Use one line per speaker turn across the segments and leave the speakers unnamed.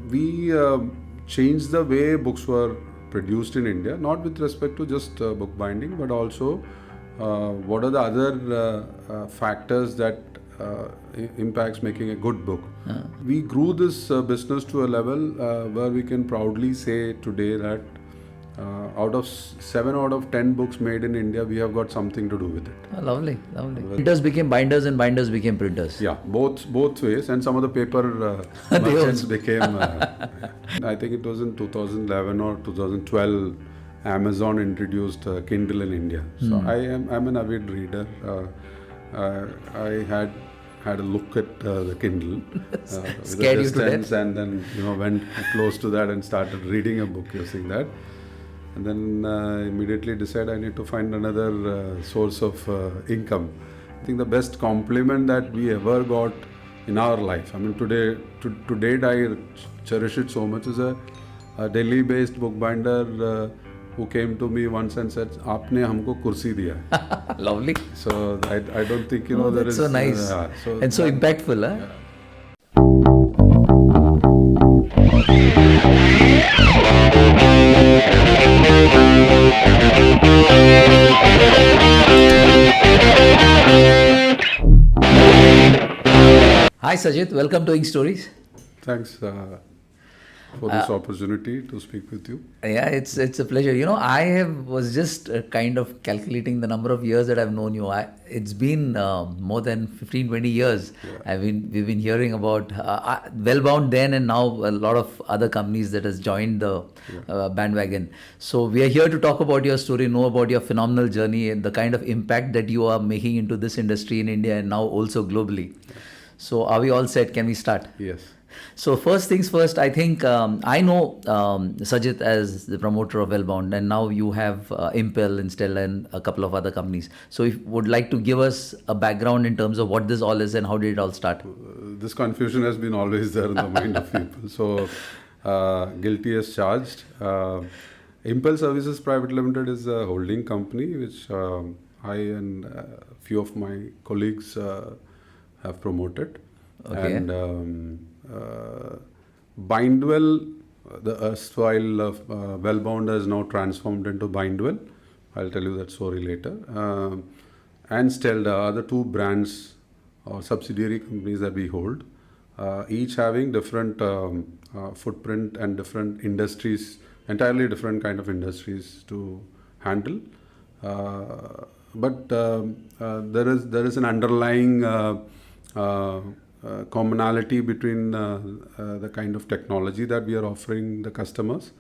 we changed the way books were produced in India, not with respect to just bookbinding, but also what are the other factors that impacts making a good book. We grew this business to a level where we can proudly say today that out of 7 out of 10 books made in India, we have got something to do with it.
Oh, lovely. Printers became binders and binders became printers.
Yeah, both ways, and some of the paper merchants became. I think it was in 2011 or 2012, Amazon introduced Kindle in India. So I'm an avid reader. I had a look at the Kindle with a distance, and then went close to that and started reading a book using that. And then immediately decided I need to find another source of income. I think the best compliment that we ever got in our life, I mean to date I cherish it so much, is a Delhi-based bookbinder who came to me once and said, "Aapne humko kursi diya."
Lovely.
So I don't think there
that's
is
so nice and so impactful.
Yeah.
Hi Sajith, welcome to Ink Stories.
Thanks for this opportunity to speak with you.
Yeah, it's a pleasure. I was just kind of calculating the number of years that I've known you. It's been more than 15-20 years. Yeah. We've been hearing about WellBound then, and now a lot of other companies that has joined the bandwagon. So we are here to talk about your story, know about your phenomenal journey and the kind of impact that you are making into this industry in India and now also globally. Yeah. So are we all set? Can we start?
Yes.
So first things first, I think I know Sajith as the promoter of WellBound, and now you have Impel, Instell, and a couple of other companies. So if you would like to give us a background in terms of what this all is and how did it all start?
This confusion has been always there in the mind of people. So guilty as charged. Impel Services Private Limited is a holding company which I and a few of my colleagues have promoted.
Okay.
And Bindwell, the erstwhile of WellBound, has now transformed into Bindwell. I'll tell you that story later. And Stelda are the two brands or subsidiary companies that we hold, each having different footprint and different industries, entirely different kind of industries to handle. But there is an underlying commonality between the kind of technology that we are offering the customers,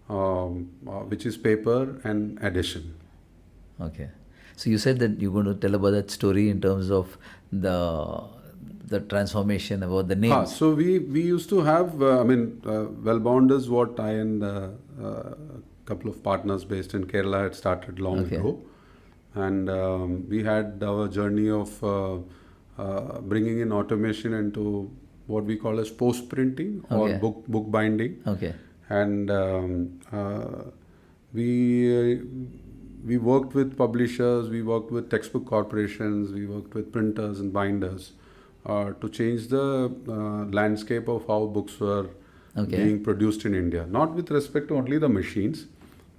which is paper and edition.
Okay. So you said that you're going to tell about that story in terms of the transformation, about the names.
So we used to have, WellBound is what I and a couple of partners based in Kerala had started long ago. And we had our journey of bringing in automation into what we call as post-printing or book binding.
Okay.
And we worked with publishers, we worked with textbook corporations, we worked with printers and binders to change the landscape of how books were being produced in India. Not with respect to only the machines.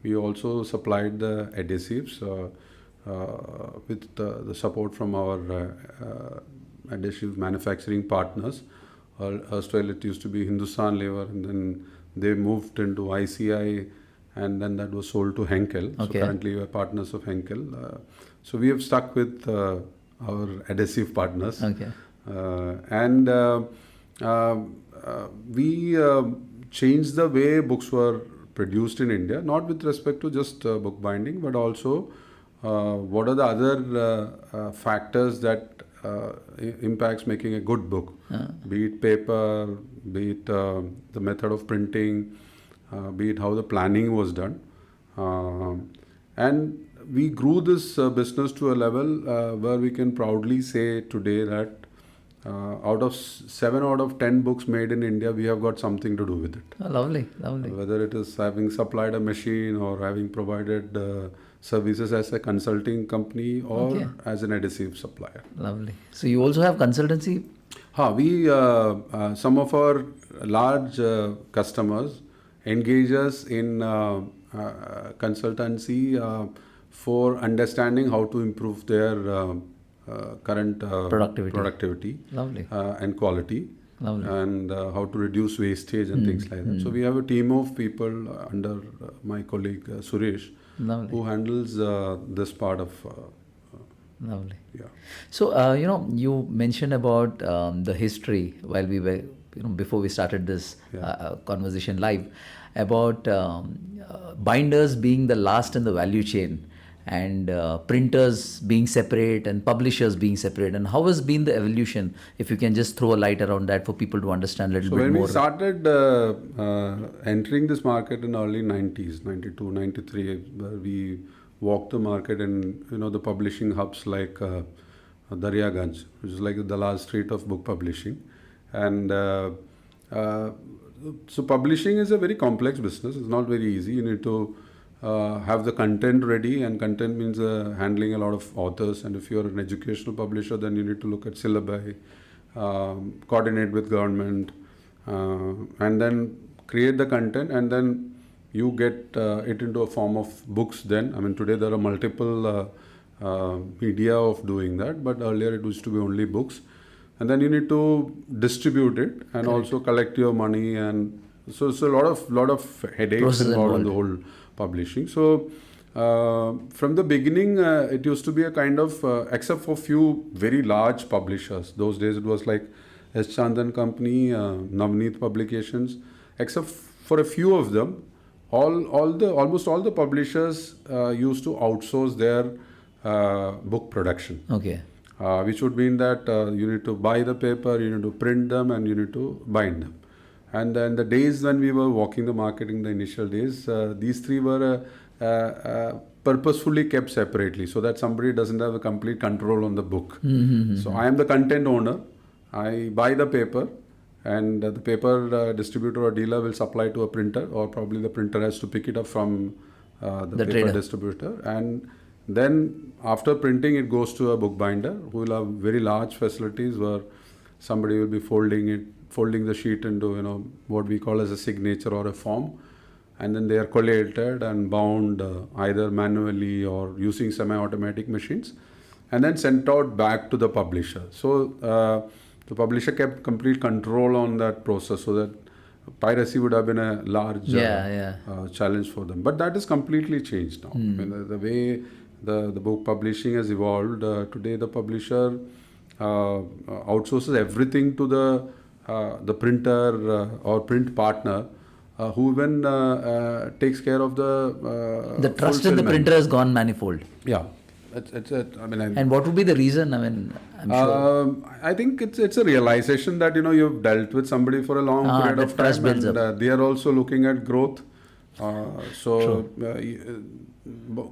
We also supplied the adhesives with the support from our adhesive manufacturing partners. Erstwhile it used to be Hindustan Lever, and then they moved into ICI, and then that was sold to Henkel. So currently we are partners of Henkel. So we have stuck with our adhesive partners. And we changed the way books were produced in India, not with respect to just bookbinding, but also what are the other factors that impacts making a good book, be it paper, be it the method of printing, be it how the planning was done. And we grew this business to a level where we can proudly say today that out of 7 out of 10 books made in India, we have got something to do with it.
Oh, lovely.
Whether it is having supplied a machine or having provided services as a consulting company or as an adhesive supplier.
Lovely. So you also have consultancy
Some of our large customers engage us in consultancy for understanding how to improve their current productivity
Lovely.
And quality.
Lovely.
And how to reduce wastage and things like that. So we have a team of people under my colleague Suresh,
Lovely.
who handles this part of.
Lovely.
Yeah.
So, you mentioned about the history while we were, before we started this conversation live, about binders being the last in the value chain, and printers being separate and publishers being separate. And how has been the evolution? If you can just throw a light around that for people to understand a little bit more.
When we started entering this market in early 90s, 92, 93, where we walked the market in the publishing hubs like Daryaganj, which is like the last street of book publishing. And so publishing is a very complex business. It's not very easy. You need to have the content ready, and content means handling a lot of authors. And if you're an educational publisher, then you need to look at syllabi, coordinate with government, and then create the content, and then you get it into a form of books. Then, today there are multiple media of doing that, but earlier it used to be only books. And then you need to distribute it and also collect your money, and so it's a lot of headaches involved in the whole publishing. So from the beginning, it used to be a kind of, except for few very large publishers. Those days it was like S. Chandan Company, Navneet Publications. Except for a few of them, almost all the publishers used to outsource their book production.
Okay.
Which would mean that you need to buy the paper, you need to print them, and you need to bind them. And then the days when we were walking the market in the initial days, these three were purposefully kept separately so that somebody doesn't have a complete control on the book. So I am the content owner. I buy the paper, and the paper distributor or dealer will supply to a printer, or probably the printer has to pick it up from the paper
trader.
distributor. And then after printing, it goes to a bookbinder who will have very large facilities where somebody will be folding the sheet into what we call as a signature or a form, and then they are collated and bound either manually or using semi-automatic machines, and then sent out back to the publisher. So the publisher kept complete control on that process, so that piracy would have been a large challenge for them. But that is completely changed now. The way the book publishing has evolved, today the publisher outsources everything to the printer or print partner, who even takes care of the
trust in the printer has gone manifold.
Yeah.
And what would be the reason? I'm sure.
I think it's a realization that you've dealt with somebody for a long period of time, and they are also looking at growth.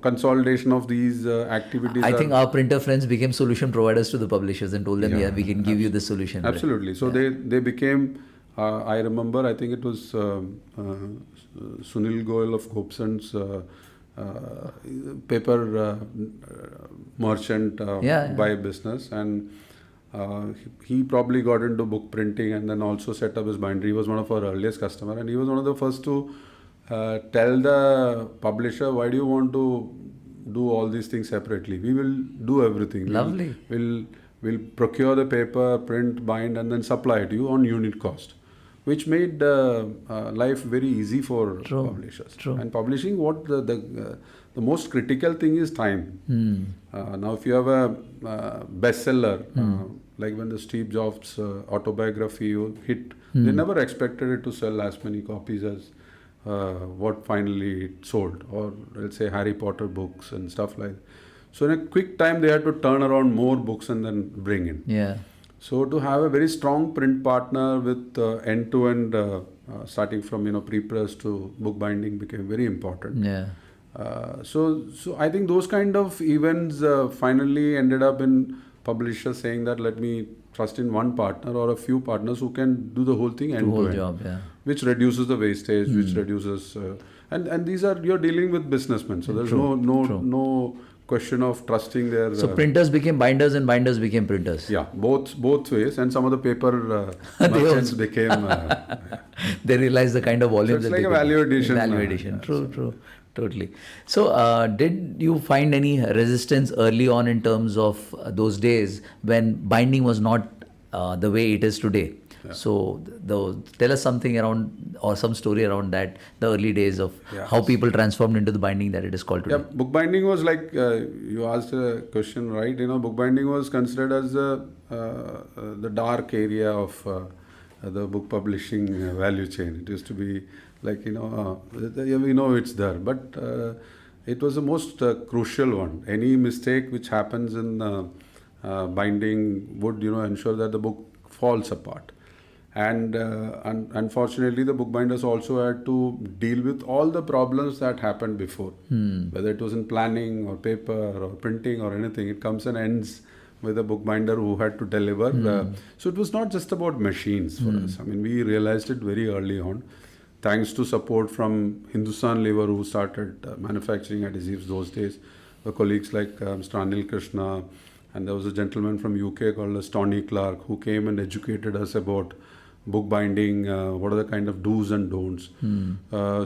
Consolidation of these activities.
I think our printer friends became solution providers to the publishers and told them, we can give you the solution.
Absolutely. So they became. I remember. I think it was Sunil Goyal of Gobson's paper merchant by business, and he probably got into book printing and then also set up his bindery. He was one of our earliest customers, and he was one of the first to tell the publisher, why do you want to do all these things separately? We will do everything.
Lovely.
We'll procure the paper, print, bind, and then supply it to you on unit cost, which made life very easy for publishers.
True.
And publishing, what the most critical thing is time. Now, if you have a bestseller, like when the Steve Jobs autobiography hit, they never expected it to sell as many copies as what finally it sold, or let's say Harry Potter books and stuff like that. So in a quick time, they had to turn around more books and then bring in.
Yeah.
So to have a very strong print partner with end-to-end, starting from pre-press to bookbinding, became very important.
Yeah.
So I think those kind of events finally ended up in publishers saying that let me trust in one partner or a few partners who can do the whole thing end-to-end, which reduces the wastage, which reduces, and these are, you're dealing with businessmen, so there's no question of trusting their.
So printers became binders and binders became printers.
Yeah, both ways, and some of the paper merchants became.
They realized the kind of volumes.
So it's
that
like
they
a value
could-
addition.
Value addition. True. Totally. So, did you find any resistance early on in terms of those days when binding was not the way it is today?
Yeah.
So, tell us something around or some story around that, the early days of how people transformed into the binding that it is called today.
Yeah, bookbinding was like, you asked a question, right? Bookbinding was considered as the dark area of the book publishing value chain. It used to be like, we know it's there, but it was the most crucial one. Any mistake which happens in binding would, ensure that the book falls apart. And unfortunately, the bookbinders also had to deal with all the problems that happened before. Whether it was in planning or paper or printing or anything, it comes and ends with a bookbinder who had to deliver. So it was not just about machines for us. I mean, we realized it very early on, thanks to support from Hindustan Lever, who started manufacturing adhesives those days. The colleagues like Mr. Anil Krishna, and there was a gentleman from UK called Tony Clark, who came and educated us about bookbinding, what are the kind of do's and don'ts.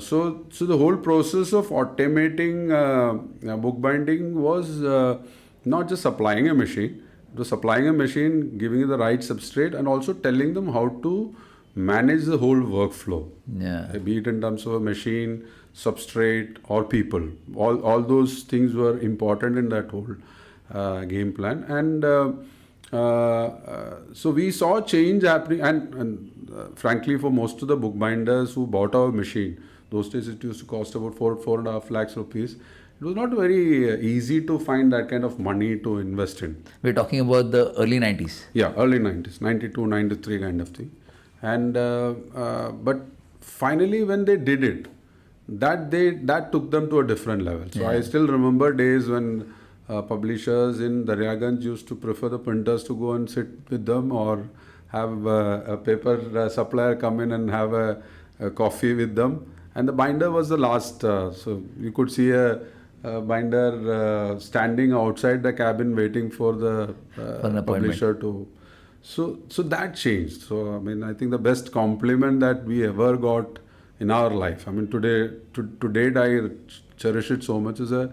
So the whole process of automating bookbinding was not just supplying a machine. It was supplying a machine, giving it the right substrate, and also telling them how to manage the whole workflow.
Yeah.
Be it in terms of a machine, substrate, or people. All those things were important in that whole game plan. And so we saw change happening, and frankly, for most of the bookbinders who bought our machine, those days it used to cost about 4.5 lakhs rupees. It was not very easy to find that kind of money to invest in.
We're talking about the early 90s.
Yeah, early 90s, 92, 93 kind of thing. And but finally, when they did it, that took them to a different level. So I still remember days when publishers in Daryaganj used to prefer the printers to go and sit with them, or have a paper supplier come in and have a coffee with them. And the binder was the last. So you could see a binder standing outside the cabin waiting for the publisher to. So that changed. So I mean, I think the best compliment that we ever got in our life. I mean, today, to date, I cherish it so much. Is a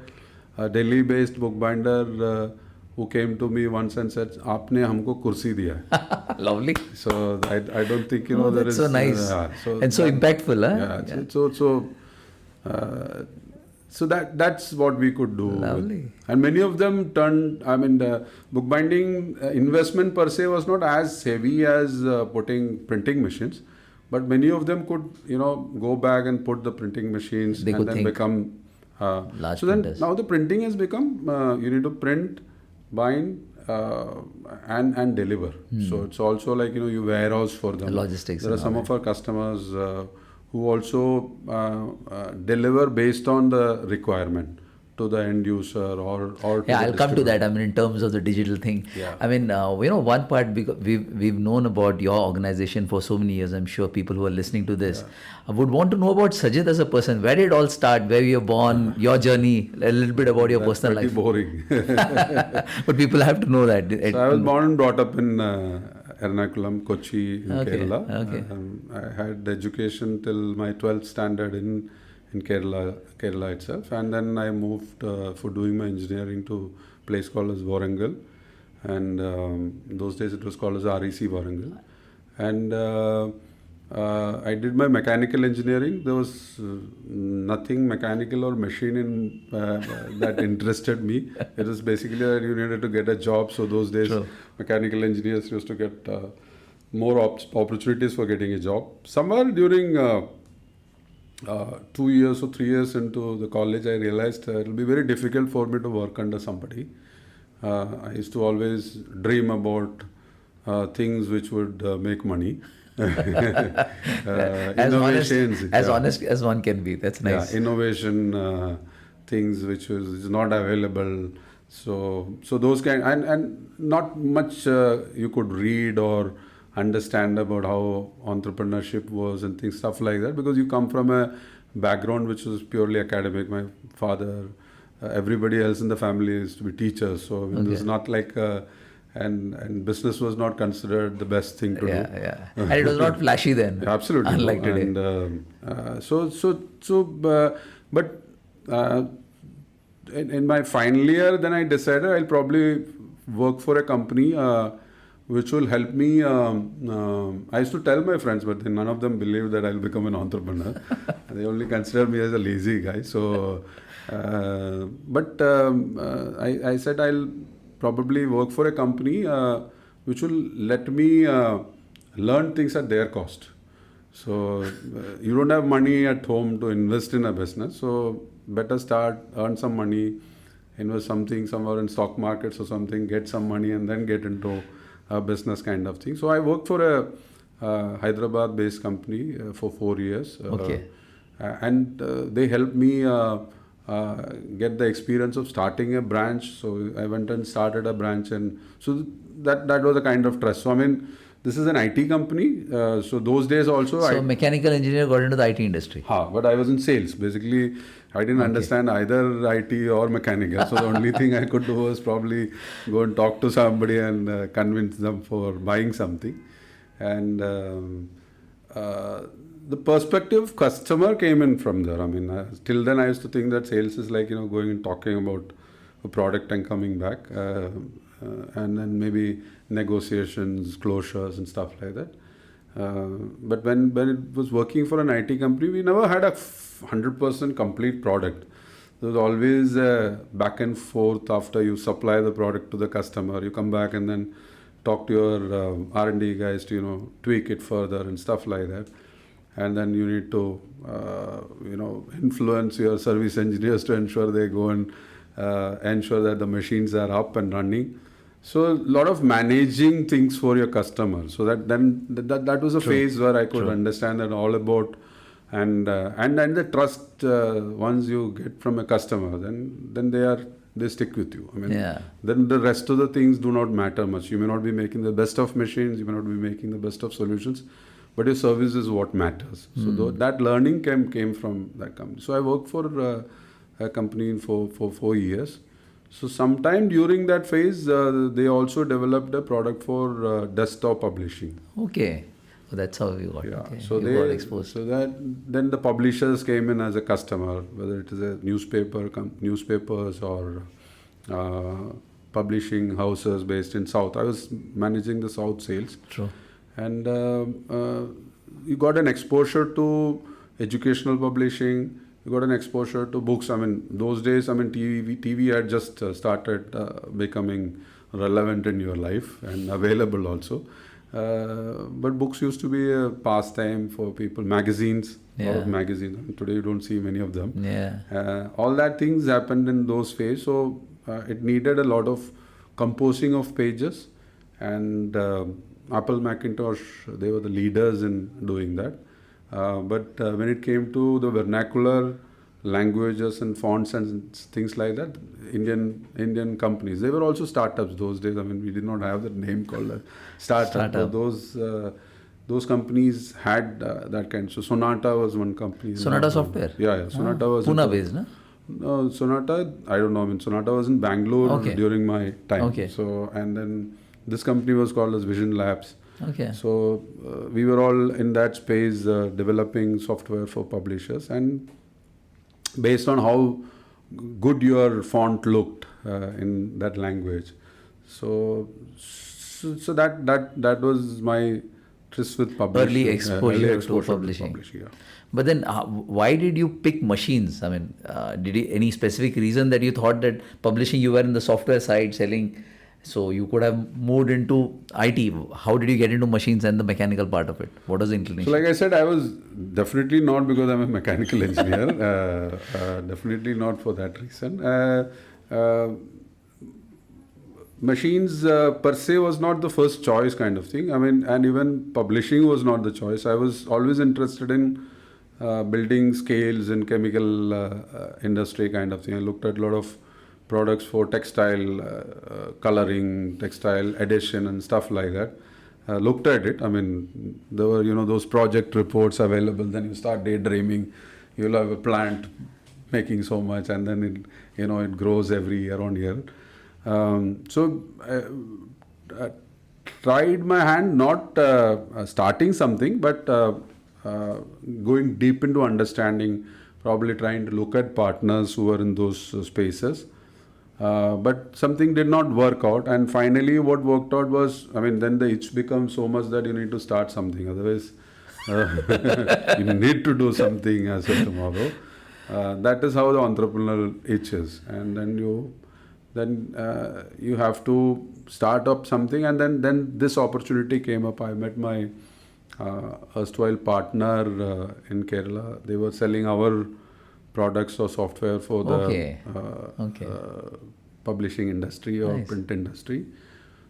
Delhi-based bookbinder who came to me once and said, "Aapne humko kursi diya hai."
Lovely.
So I don't think there
that's
is
so nice and so impactful, huh?
Yeah. So that's what we could do.
Lovely.
And many of them turned. I mean, the bookbinding investment per se was not as heavy as printing machines, but many of them could go back and put the printing machines
They
and
could
then
think
become.
large
So then
printers.
now the printing has become you need to print, bind, and deliver. So it's also like you warehouse for them.
Logistics
There are
and
some
all
of our customers who also deliver based on the requirement to the end user or to
Yeah,
the
I'll come to
distributor.
that. I mean, in terms of the digital thing.
Yeah.
I mean, one part, because we've known about your organization for so many years. I'm sure people who are listening to this would want to know about Sajith as a person. Where did it all start? Where you were born? Your journey? A little bit about your
That's
personal
pretty
life.
boring.
But people have to know that.
So I was born and brought up in Ernakulam, Kochi, in
Okay,
Kerala.
okay.
I had education till my 12th standard in Kerala itself, and then I moved for doing my engineering to a place called as Warangal, and in those days it was called as REC Warangal, and I did my mechanical engineering. There was nothing mechanical or machine in that interested me. It was basically that you needed to get a job. So those days,
True.
mechanical engineers used to get more opportunities for getting a job. Somewhere during 2 years or 3 years into the college, I realized it will be very difficult for me to work under somebody. I used to always dream about things which would make money. Innovations.
As honest as one can be. That's nice.
Yeah, innovation things which is not available. So those kind, and not much you could read or understand about how entrepreneurship was and stuff like that, because you come from a background which was purely academic. My father everybody else in the family used to be teachers. So I mean, it was not like, and business was not considered the best thing to do.
Yeah. And it was not flashy then.
Absolutely.
Unlike today.
And but in my final year, then I decided I'll probably work for a company which will help me. I used to tell my friends, but then none of them believed that I'll become an entrepreneur. They only consider me as a lazy guy. So, I said I'll probably work for a company which will let me learn things at their cost. So you don't have money at home to invest in a business. So better start, earn some money, invest something somewhere in stock markets or something, get some money and then get into a business kind of thing. So I worked for a Hyderabad-based company for 4 years. And they helped me get the experience of starting a branch. So I went and started a branch, and so that was a kind of trust. So I mean, this is an IT company. So those days also,
so mechanical engineer got into the IT industry.
But I was in sales. Basically, I didn't understand either IT or mechanical. So the only thing I could do was probably go and talk to somebody and convince them for buying something. And the perspective customer came in from there. I mean, till then I used to think that sales is like, going and talking about a product and coming back. And then maybe negotiations, closures and stuff like that. But when it was working for an IT company, we never had a 100% complete product. There was always a back and forth after you supply the product to the customer. You come back and then talk to your R&D guys to, tweak it further and stuff like that. And then you need to, influence your service engineers to ensure they go and ensure that the machines are up and running. So a lot of managing things for your customer. So that was a phase where I could understand that all about, and the trust once you get from a customer, then they stick with you. I mean, then the rest of the things do not matter much. You may not be making the best of machines, you may not be making the best of solutions, but your service is what matters. So that learning came from that company. So I worked for a company for 4 years. So sometime during that phase, they also developed a product for desktop publishing.
Okay. So that's how you got
So
you got exposed.
So then the publishers came in as a customer, whether it is a newspapers or publishing houses based in South. I was managing the South sales.
True.
And you got an exposure to educational publishing. You got an exposure to books. I mean, those days, TV had just started becoming relevant in your life and available also. But books used to be a pastime for people. Magazines, a lot of magazines. I mean, today you don't see many of them. All that things happened in those phases. So it needed a lot of composing of pages. And Apple Macintosh, they were the leaders in doing that. But when it came to the vernacular languages and fonts and things like that, Indian companies, they were also startups those days. I mean, we did not have the name called a startup. Those companies had that kind. So Sonata was one company.
Sonata Software?
Yeah. Sonata was
Pune based, no?
No, Sonata, I don't know. I mean, Sonata was in Bangalore during my time.
Okay.
So, and then this company was called as Vision Labs.
Okay.
So we were all in that space developing software for publishers, and based on how good your font looked in that language. So that was my tryst with publishing.
Early exposure to publishing. But then why did you pick machines? I mean, any specific reason that you thought that publishing, you were in the software side selling, so you could have moved into IT. How did you get into machines and the mechanical part of it? What was the inclination?
So like I said, I was definitely not because I'm a mechanical engineer. Definitely not for that reason. Machines per se was not the first choice kind of thing. I mean, and even publishing was not the choice. I was always interested in building scales in chemical industry kind of thing. I looked at a lot of products for textile coloring, textile addition and stuff like that. Looked at it. I mean, there were, those project reports available. Then you start daydreaming. You'll have a plant making so much, and then it grows every year on year. So tried my hand, not starting something, but going deep into understanding, probably trying to look at partners who are in those spaces. But something did not work out, and finally what worked out was, then the itch becomes so much that you need to start something, otherwise you need to do something as of tomorrow. That is how the entrepreneurial itch is, and then you have to start up something, and then this opportunity came up. I met my erstwhile partner in Kerala. They were selling our products or software for the publishing industry or print industry.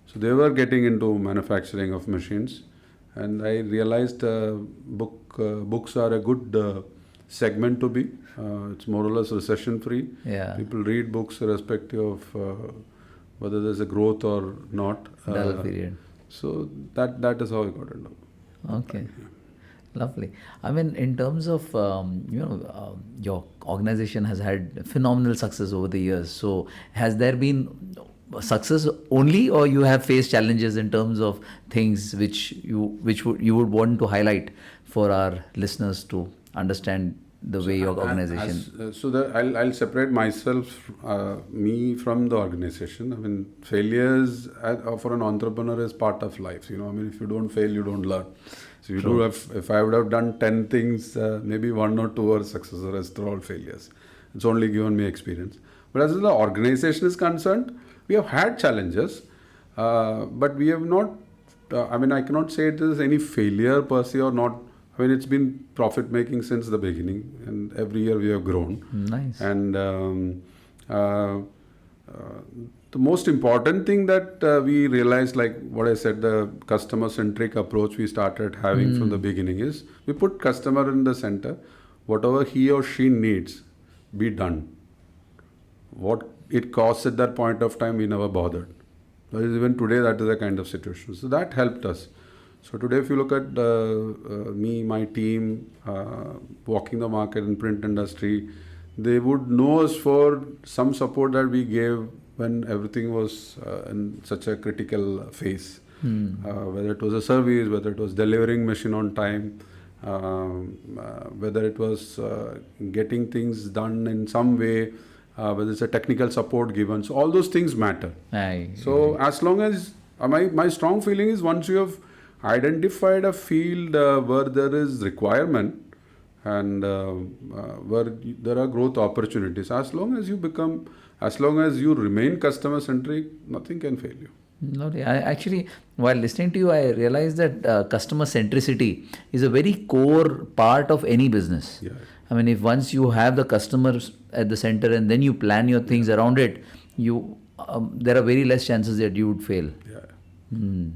So they were getting into manufacturing of machines, and I realized books are a good segment to be. It's more or less recession free.
Yeah.
People read books irrespective of whether there's a growth or not.
Dull period.
So that is how I got into.
Okay. Lovely. In terms of, your organization has had phenomenal success over the years. So has there been success only, or you have faced challenges in terms of things which you would want to highlight for our listeners to understand the way your organization...
I'll separate myself, me from the organization. Failures for an entrepreneur is part of life. If you don't fail, you don't learn. So if I would have done 10 things, maybe 1 or 2 are successes, the rest are all failures. It's only given me experience. But as the organization is concerned, we have had challenges, but we have not, I cannot say it is any failure per se or not. It's been profit making since the beginning, and every year we have grown.
Nice.
And the most important thing that we realized, like what I said, the customer-centric approach we started having from the beginning is, we put customer in the center. Whatever he or she needs, be done. What it costs at that point of time, we never bothered. Even today, that is a kind of situation. So that helped us. So today, if you look at me, my team, walking the market in print industry, they would know us for some support that we gave when everything was in such a critical phase. Whether it was a service, whether it was delivering machine on time, whether it was getting things done in some way, whether it's a technical support given. So all those things matter. So as long as, my strong feeling is, once you have identified a field where there is requirement and where there are growth opportunities, as long as you remain customer centric, nothing can fail you.
No, actually, while listening to you, I realized that customer centricity is a very core part of any business.
Yeah.
If once you have the customers at the center and then you plan your things around it, there are very less chances that you would fail.
Yeah.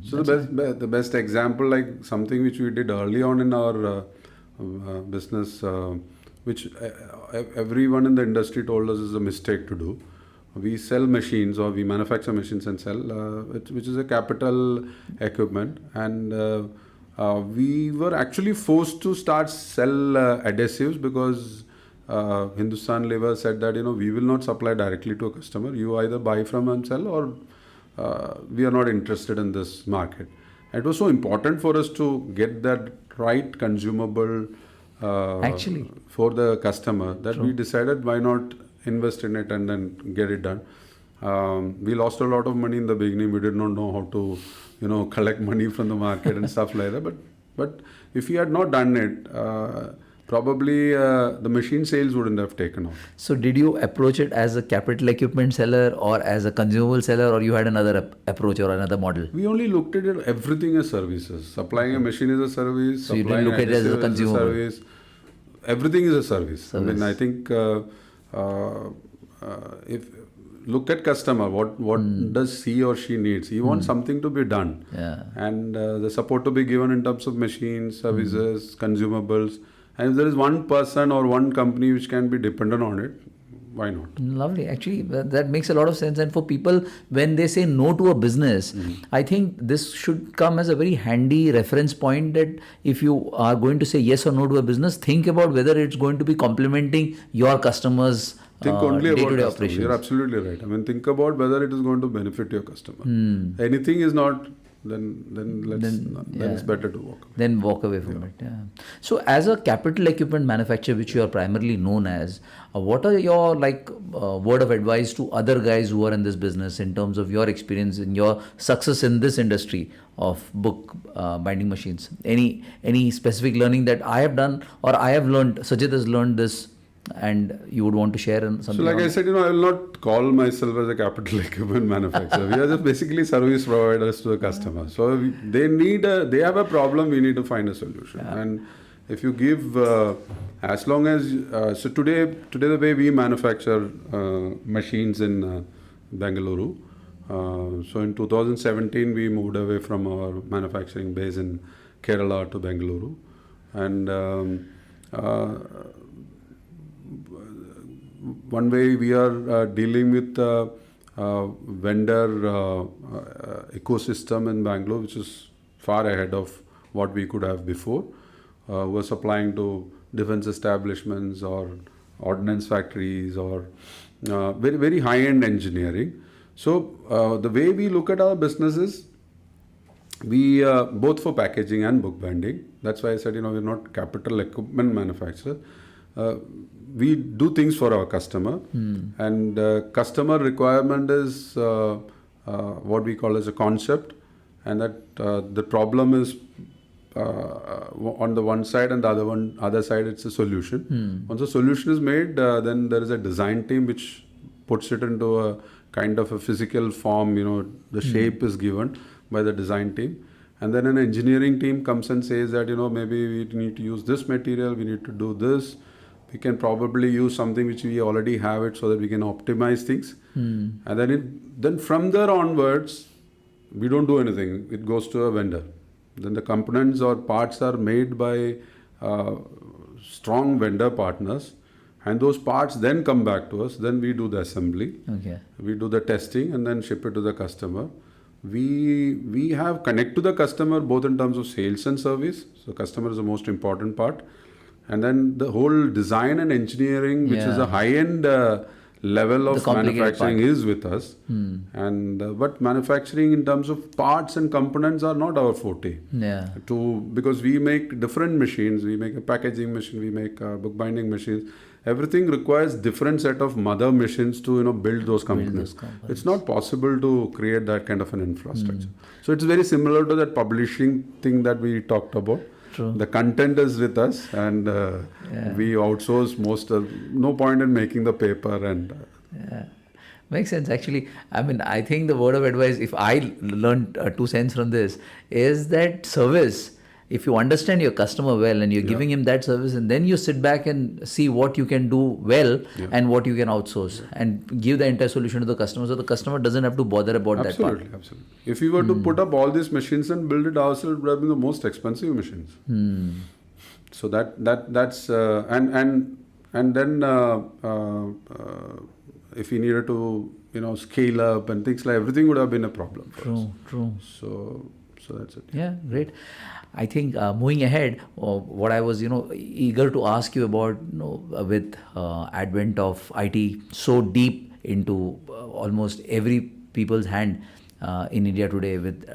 So the best example, like something which we did early on in our business, which everyone in the industry told us is a mistake to do. We sell machines, or we manufacture machines and sell, which is a capital equipment, and we were actually forced to start sell adhesives because Hindustan Lever said that we will not supply directly to a customer. You either buy from and sell, or we are not interested in this market. It was so important for us to get that right consumable for the customer that we decided, why not invest in it and then get it done. We lost a lot of money in the beginning. We did not know how to collect money from the market and stuff like that. But if we had not done it, probably the machine sales wouldn't have taken off.
So did you approach it as a capital equipment seller or as a consumable seller, or you had another approach or another model?
We only looked at it, everything as services. Supplying a machine is a service.
So you didn't look at it as a consumable?
Is a service. Everything is a service. I think if look at customer, what does he or she needs? He wants something to be done, and the support to be given in terms of machines, services, consumables. And if there is one person or one company which can be dependent on it, why not?
Lovely. Actually, that makes a lot of sense. And for people, when they say no to a business, I think this should come as a very handy reference point that if you are going to say yes or no to a business, think about whether it's going to be complementing your customers'
Think only about
day-to-day
customers.
operations.
You're absolutely right. I mean, think about whether it is going to benefit your customer. Anything is not, then it's better to walk away.
Then walk away from it. Yeah. So, as a capital equipment manufacturer, which you are primarily known as, what are your word of advice to other guys who are in this business in terms of your experience and your success in this industry of book binding machines? Any specific learning that I have done or I have learned? Sajith has learned this, and you would want to share something?
So, like I said, I will not call myself as a capital equipment manufacturer. We are just basically service providers to the customer. So they have a problem. We need to find a solution. And if you give, as long as so today the way we manufacture machines in Bengaluru. So in 2017 we moved away from our manufacturing base in Kerala to Bengaluru, and one way we are dealing with vendor ecosystem in Bangalore, which is far ahead of what we could have before. We're supplying to defense establishments or ordnance factories or very, very high-end engineering. So the way we look at our business is, we both for packaging and bookbinding. That's why I said, we're not capital equipment manufacturer. We do things for our customer, and customer requirement is what we call as a concept, and that the problem is on the one side, and the other side it's a solution. Once a solution is made, then there is a design team which puts it into a kind of a physical form. The shape is given by the design team, and then an engineering team comes and says that maybe we need to use this material, we need to do this. We can probably use something which we already have it so that we can optimize things. And then from there onwards, we don't do anything. It goes to a vendor. Then the components or parts are made by strong vendor partners, and those parts then come back to us. Then we do the assembly.
Okay.
We do the testing and then ship it to the customer. We have connect to the customer both in terms of sales and service. So customer is the most important part. And then the whole design and engineering, which is a high-end level of manufacturing, is with us. And but manufacturing in terms of parts and components are not our forte. Because we make different machines. We make a packaging machine. We make bookbinding machines. Everything requires different set of mother machines to build those components. It's not possible to create that kind of an infrastructure. So it's very similar to that publishing thing that we talked about.
True.
The content is with us, and we outsource most of. No point in making the paper and.
Makes sense. Actually, I mean, I think the word of advice, if I learned 2 cents from this, is that service. If you understand your customer well and you're giving him that service, and then you sit back and see what you can do well and what you can outsource, and give the entire solution to the customer, so the customer doesn't have to bother about that part.
Absolutely. If we were to put up all these machines and build it ourselves, it would have been the most expensive machines. So that's and then if we needed to scale up and things like, everything would have been a problem for us.
True.
So that's it.
Yeah, great. I think moving ahead, what I was eager to ask you about, with advent of IT so deep into almost every people's hand in India today, with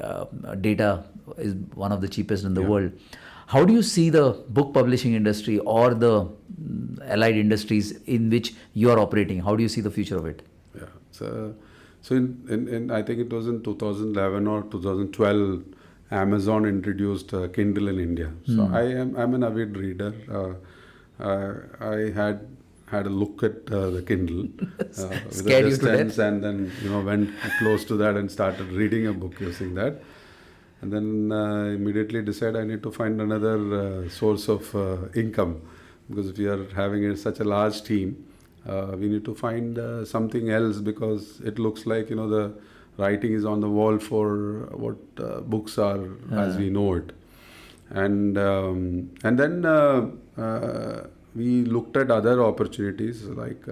data is one of the cheapest in the world. How do you see the book publishing industry or the allied industries in which you are operating? How do you see the future of it?
Yeah. So in I think it was in 2011 or 2012, Amazon introduced Kindle in India. So I'm an avid reader. I had a look at the Kindle with a distance, and then went close to that and started reading a book using that. And then immediately decided I need to find another source of income, because if we are having such a large team, we need to find something else, because it looks like the writing is on the wall for what books are as we know it. And then we looked at other opportunities, like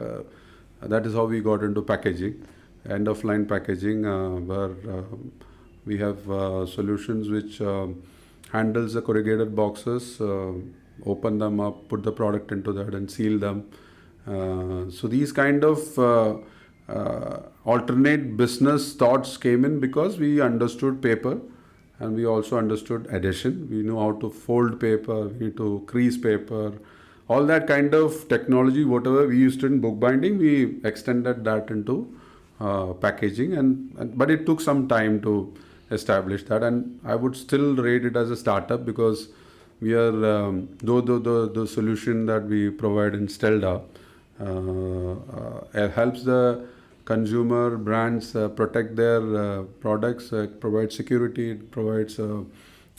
that is how we got into packaging, end of line packaging, where we have solutions which handles the corrugated boxes, open them up, put the product into that and seal them. So these kind of alternate business thoughts came in because we understood paper and we also understood adhesion. We knew how to fold paper, we need to crease paper, all that kind of technology, whatever we used in bookbinding, we extended that into packaging, but it took some time to establish that, and I would still rate it as a startup because we are, though the solution that we provide in Stelda helps the consumer brands protect their products, provide security, it provides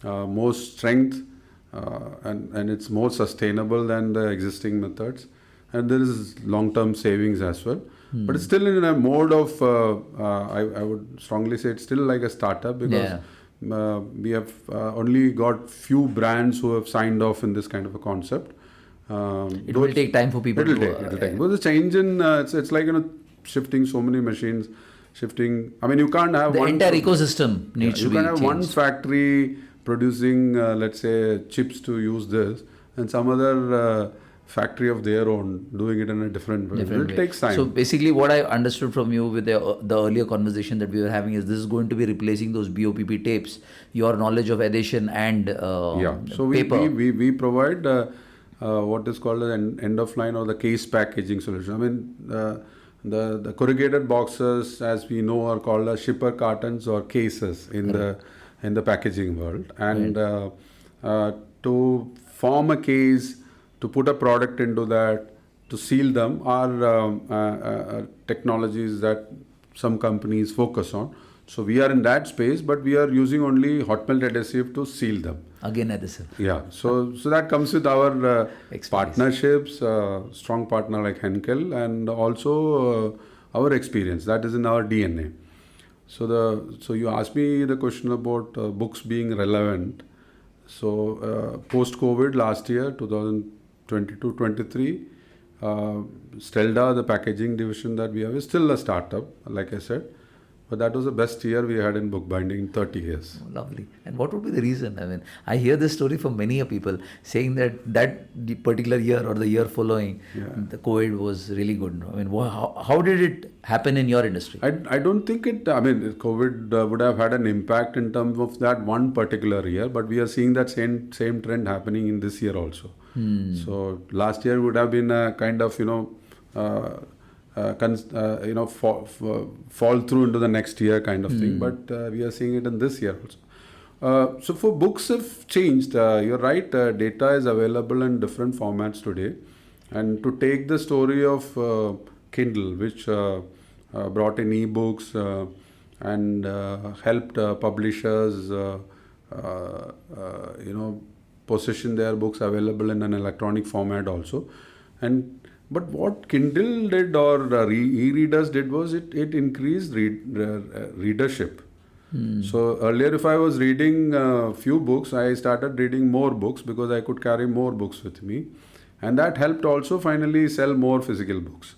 more strength, and it's more sustainable than the existing methods, and there is long-term savings as well. But it's still in a mode of, I would strongly say it's still like a startup because we have only got few brands who have signed off in this kind of a concept.
It will take time for people to...
It will take. Because the change in, it's like, shifting so many machines, I mean, you can't have
the entire ecosystem needs to be changed.
You can't have one factory producing, let's say, chips to use this, and some other factory of their own doing it in a different way. It takes time.
So basically what I understood from you with the earlier conversation that we were having is this is going to be replacing those BOPP tapes, your knowledge of adhesion and
so
paper.
We provide what is called an end of line or the case packaging solution. I mean, the corrugated boxes, as we know, are called as shipper cartons or cases in the packaging world, and to form a case, to put a product into that, to seal them are technologies that some companies focus on. So we are in that space, but we are using only hot melt adhesive to seal them.
Again, adhesive.
Yeah. So that comes with our partnerships, strong partner like Henkel, and also our experience. That is in our DNA. So you asked me the question about books being relevant. So post-COVID last year, 2022-23, Stelda, the packaging division that we have, is still a startup, like I said. But that was the best year we had in bookbinding in 30 years.
Oh, lovely. And what would be the reason? I mean, I hear this story from many people saying that particular year or the year following, the COVID was really good. I mean, how did it happen in your industry?
I don't think COVID would have had an impact in terms of that one particular year, but we are seeing that same trend happening in this year also. So last year would have been a kind of, fall through into the next year kind of thing, but we are seeing it in this year also. So for books have changed. You're right, data is available in different formats today, and to take the story of Kindle, which brought in ebooks and helped publishers position their books available in an electronic format also. But what Kindle did or e-readers did was it increased readership. So earlier, if I was reading a few books, I started reading more books because I could carry more books with me, and that helped also finally sell more physical books.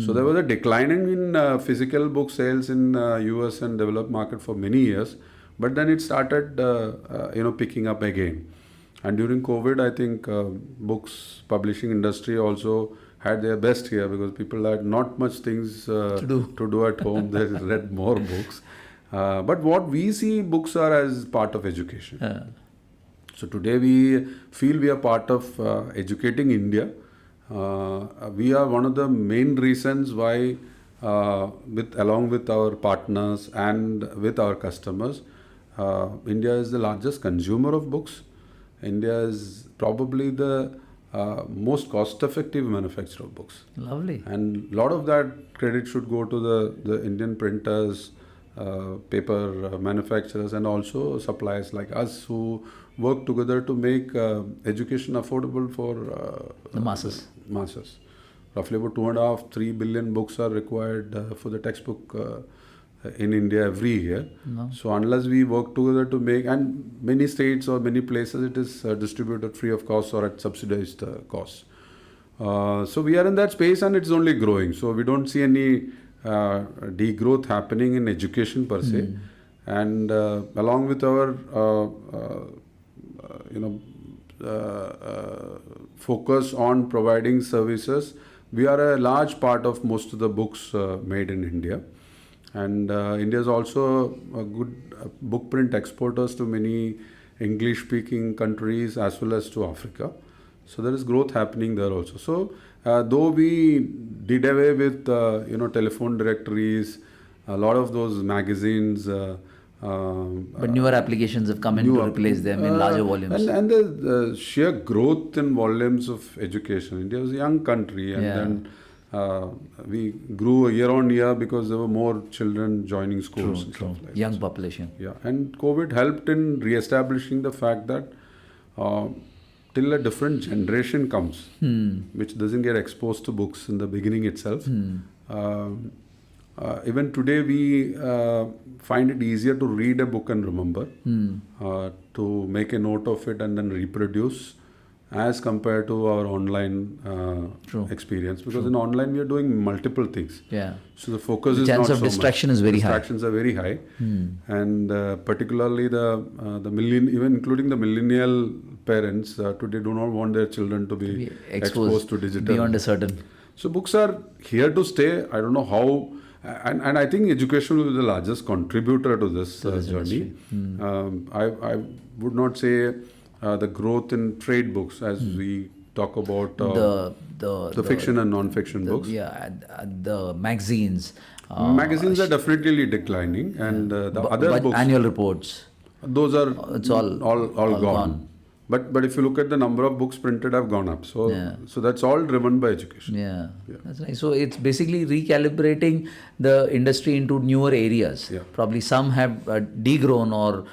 So there was a decline in physical book sales in US and developed market for many years, but then it started picking up again. And during COVID, I think books publishing industry also had their best year because people had not much things to do at home. They read more books. But what we see books are as part of education. So today we feel we are part of educating India. We are one of the main reasons why, along with our partners and with our customers, India is the largest consumer of books. India is probably the most cost-effective manufacturer of books.
Lovely.
And a lot of that credit should go to the Indian printers, paper manufacturers, and also suppliers like us who work together to make education affordable for
the masses.
Roughly about 2.5-3 billion books are required for the textbook in India every year.
No.
So unless we work together to make, and many states or many places it is distributed free of cost or at subsidized cost. So we are in that space and it's only growing. So we don't see any degrowth happening in education per se. And along with our focus on providing services, we are a large part of most of the books made in India. And India is also a good book print exporters to many English-speaking countries as well as to Africa. So there is growth happening there also. So though we did away with telephone directories, a lot of those magazines.
But newer applications have come in to replace them in larger volumes.
And the sheer growth in volumes of education. India was a young country, and then we grew year on year because there were more children joining schools. And stuff like
young population.
Yeah, and COVID helped in re-establishing the fact that till a different generation comes, which doesn't get exposed to books in the beginning itself. Even today, we find it easier to read a book and remember, to make a note of it and then reproduce, as compared to our online experience. Because in online, we are doing multiple things.
Yeah.
So the focus is
chance
not
of
so
distraction
much.
is very high.
Distractions are very high, and particularly the even including the millennial parents today do not want their children to be exposed to digital
beyond a certain.
So books are here to stay. I don't know how, and I think education will be the largest contributor to this journey. I would not say the growth in trade books as we talk about the fiction and non-fiction books.
Yeah, the magazines.
Magazines are definitely declining, and the other books,
annual reports.
Those are
it's all
gone. But if you look at the number of books printed have gone up. So that's all driven by education.
Yeah, that's right. So it's basically recalibrating the industry into newer areas.
Yeah.
Probably some have degrown or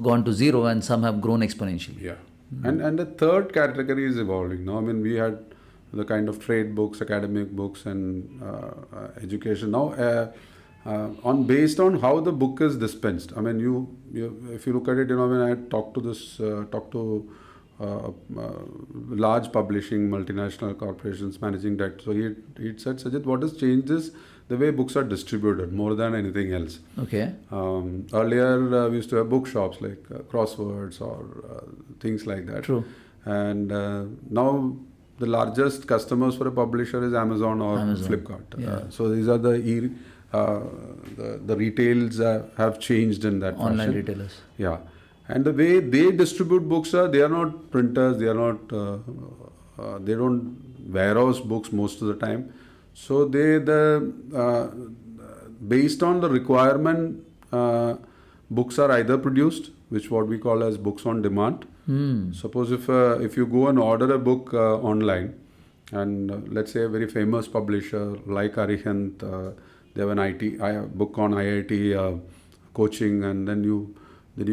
gone to zero, and some have grown exponentially.
Yeah. And the third category is evolving now. I mean, we had the kind of trade books, academic books, and education. Now, based on how the book is dispensed. I mean, if you look at it, when I talked to large publishing multinational corporations managing director, so he said, Sajith, what has changed is the way books are distributed more than anything else.
Okay.
Earlier, we used to have bookshops like Crosswords or things like that.
True.
And now the largest customers for a publisher is Amazon or Flipkart.
Yeah.
So these are the retails have changed in that
online
fashion.
retailers.
Yeah, and the way they distribute books they are not printers. They are not. They don't warehouse books most of the time. So based on the requirement, books are either produced, which what we call as books on demand. Suppose if you go and order a book online, and let's say a very famous publisher like Arihant, they have an book on IIT coaching, and then you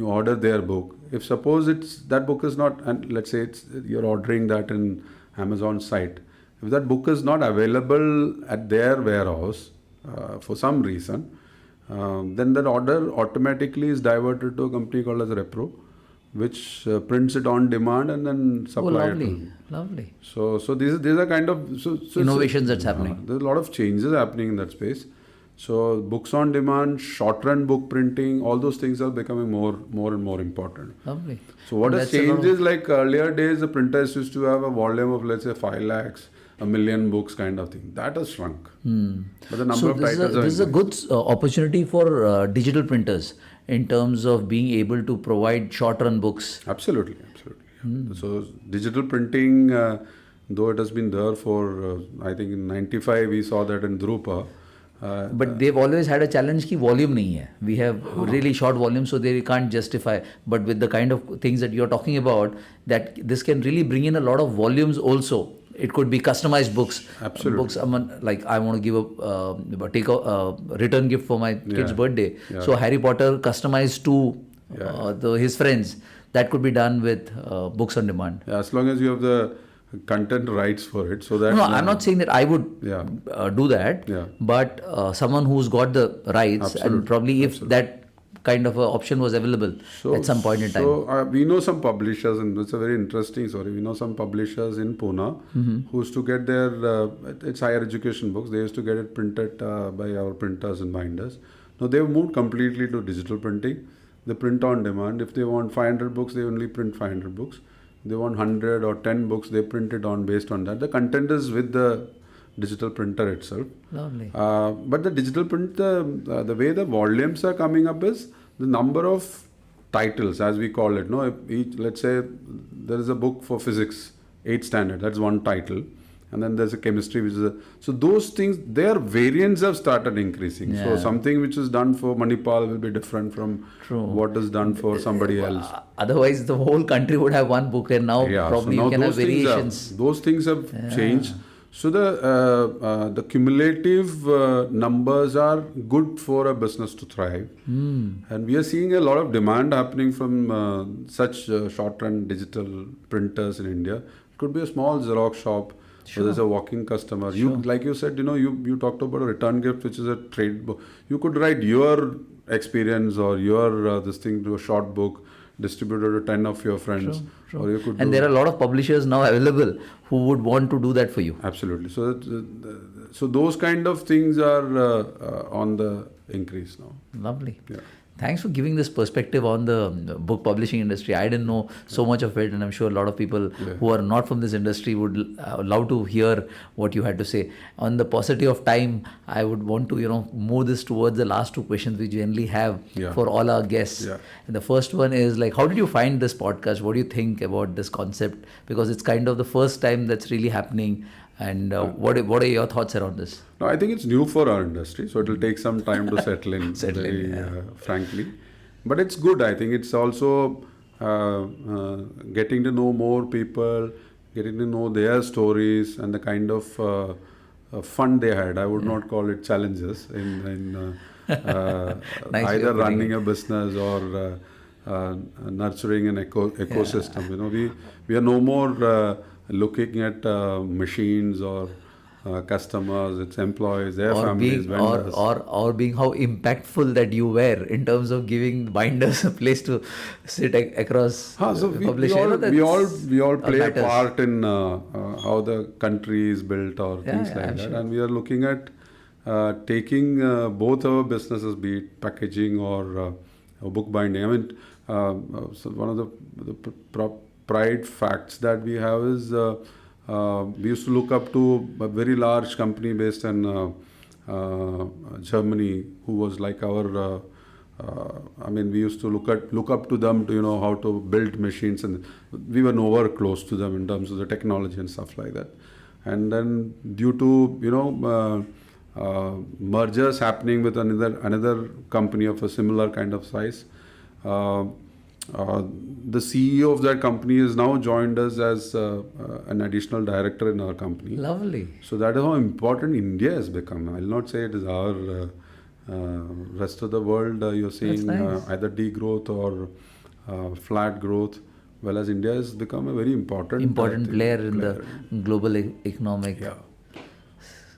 order their book. If suppose that book is not, and let's say you're ordering that in Amazon site, if that book is not available at their warehouse for some reason, then that order automatically is diverted to a company called as Repro, which prints it on demand and then supply it.
Lovely.
So these are kind of
innovations that's happening.
There's a lot of changes happening in that space. So books on demand, short-run book printing, all those things are becoming more and more important.
Lovely.
So what has changed is, like earlier days, the printers used to have a volume of, let's say, 5 lakhs, 1 million books kind of thing. That has shrunk. But the number of titles
this is a good opportunity for digital printers in terms of being able to provide short-run books.
Absolutely. So digital printing, though it has been there for, I think in 95 we saw that in Drupa.
But they've always had a challenge ki volume nahi hai. We have really short volume, so they can't justify. But with the kind of things that you're talking about, that this can really bring in a lot of volumes also. It could be customized books.
Absolutely.
Books, like I want to give take a return gift for my kid's birthday.
Yeah.
So Harry Potter customized to his friends. That could be done with books on demand.
Yeah, as long as you have the content rights for it, so that
no, I'm not saying that I would do that, but someone who's got the rights, and probably if that kind of a option was available at some point in time.
So we know some publishers, and it's a very interesting story. We know some publishers in Pune who used to get their, it's higher education books, they used to get it printed by our printers and binders. Now they've moved completely to digital printing. They print on demand. If they want 500 books, they only print 500 books. They want 100 or 10 books, they print it on based on that. The content is with the digital printer itself.
Lovely.
But the digital print, the way the volumes are coming up is the number of titles, as we call it. No, let's say there is a book for physics, 8th standard, that's one title. And then there's a chemistry, which is so those things, their variants have started increasing.
Yeah.
So something which is done for Manipal will be different from what is done for somebody else.
Otherwise, the whole country would have one book, and now probably
so now
you can have
those
variations.
Those things have changed. So the cumulative numbers are good for a business to thrive. And we are seeing a lot of demand happening from such short-run digital printers in India. It could be a small Xerox shop. So there's a walking customer. You, like you said, you talked about a return gift, which is a trade book. You could write your experience or your this thing to a short book, distribute it to 10 of your friends.
True.
Or you could
and there are a lot of publishers now available who would want to do that for you.
Absolutely. So those kind of things are on the increase now.
Lovely.
Yeah.
Thanks for giving this perspective on the book publishing industry. I didn't know so much of it, and I'm sure a lot of people who are not from this industry would love to hear what you had to say. On the paucity of time, I would want to move this towards the last two questions we generally have for all our guests.
Yeah.
And the first one is like, how did you find this podcast? What do you think about this concept? Because it's kind of the first time that's really happening. And what are your thoughts around this?
No, I think it's new for our industry, so it will take some time to settle in, frankly. But it's good. I think it's also getting to know more people, getting to know their stories and the kind of fun they had. I would not call it challenges in
Nice
either running a business or nurturing an ecosystem. We are no more looking at machines or customers, its employees, their families, vendors.
Or being how impactful that you were in terms of giving binders a place to sit across publishing.
We all play a part in how the country is built or things like that. Sure. And we are looking at taking both our businesses, be it packaging or bookbinding. I mean, so one of the pride facts that we have is we used to look up to a very large company based in Germany who was like our we used to look up to them to how to build machines, and we were nowhere close to them in terms of the technology and stuff like that. And then due to mergers happening with another company of a similar kind of size, the CEO of that company has now joined us as an additional director in our company.
Lovely.
So that is how important India has become. I'll not say it is our rest of the world. You're seeing either degrowth or flat growth. Well, as India has become a very important
player in the global economic.
Yeah.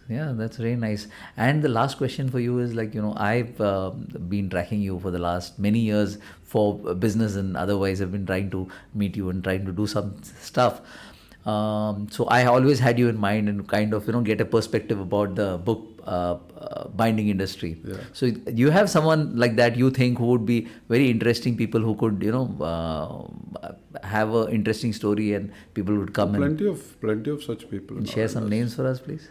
Yeah, that's very nice. And the last question for you is I've been tracking you for the last many years for business and otherwise. I've been trying to meet you and trying to do some stuff. So I always had you in mind and kind of get a perspective about the book binding industry. Yeah. So you have someone like that you think who would be very interesting people who could have an interesting story and people would come
plenty of such people.
And share some names for us, please.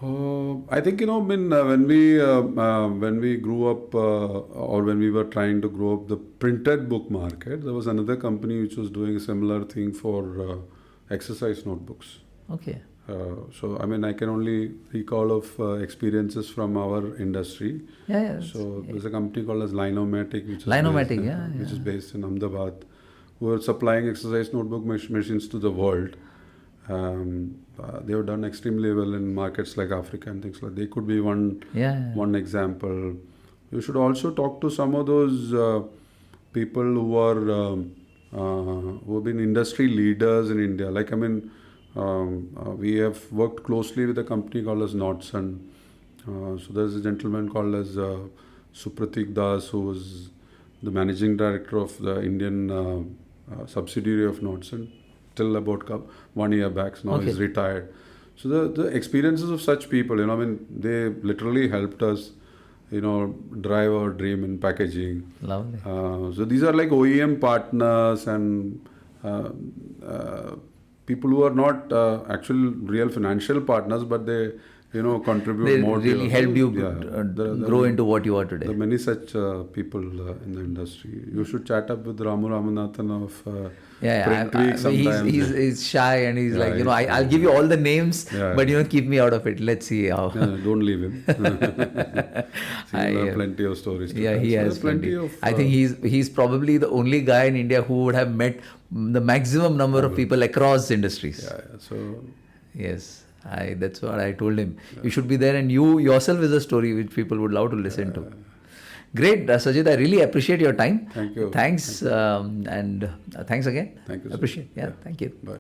I think when we grew up or when we were trying to grow up the printed book market, there was another company which was doing a similar thing for exercise notebooks.
Okay.
So I can only recall of experiences from our industry.
Yeah.
So there's a company called as Linomatic, which is based in Ahmedabad, who are supplying exercise notebook machines to the world. They have done extremely well in markets like Africa and things like that. They could be one example. You should also talk to some of those people who are who have been industry leaders in India. We have worked closely with a company called as Nordson. So there's a gentleman called as Supratik Das, who was the managing director of the Indian subsidiary of Nordson till about 1 year back. Now he's retired. So the experiences of such people, I mean, they literally helped us, drive our dream in packaging.
Lovely.
So these are like OEM partners and people who are not actual real financial partners, but they, contribute
They
more.
really helped you grow into what you are today.
There are many such people in the industry. You should chat up with Ramu Ramanathan of Print Week sometime.
He's shy and he's I'll give you all the names, but keep me out of it. Let's see how.
Don't leave him. He'll have plenty of stories to tell.
He has plenty. I think he's probably the only guy in India who would have met the maximum number of people across industries.
So
yes. That's what I told him. You should be there, and you yourself is a story which people would love to listen to. Great, Sajith. I really appreciate your time.
Thank you.
Thanks, and thanks again.
Thank you.
Appreciate. Thank you.
Bye.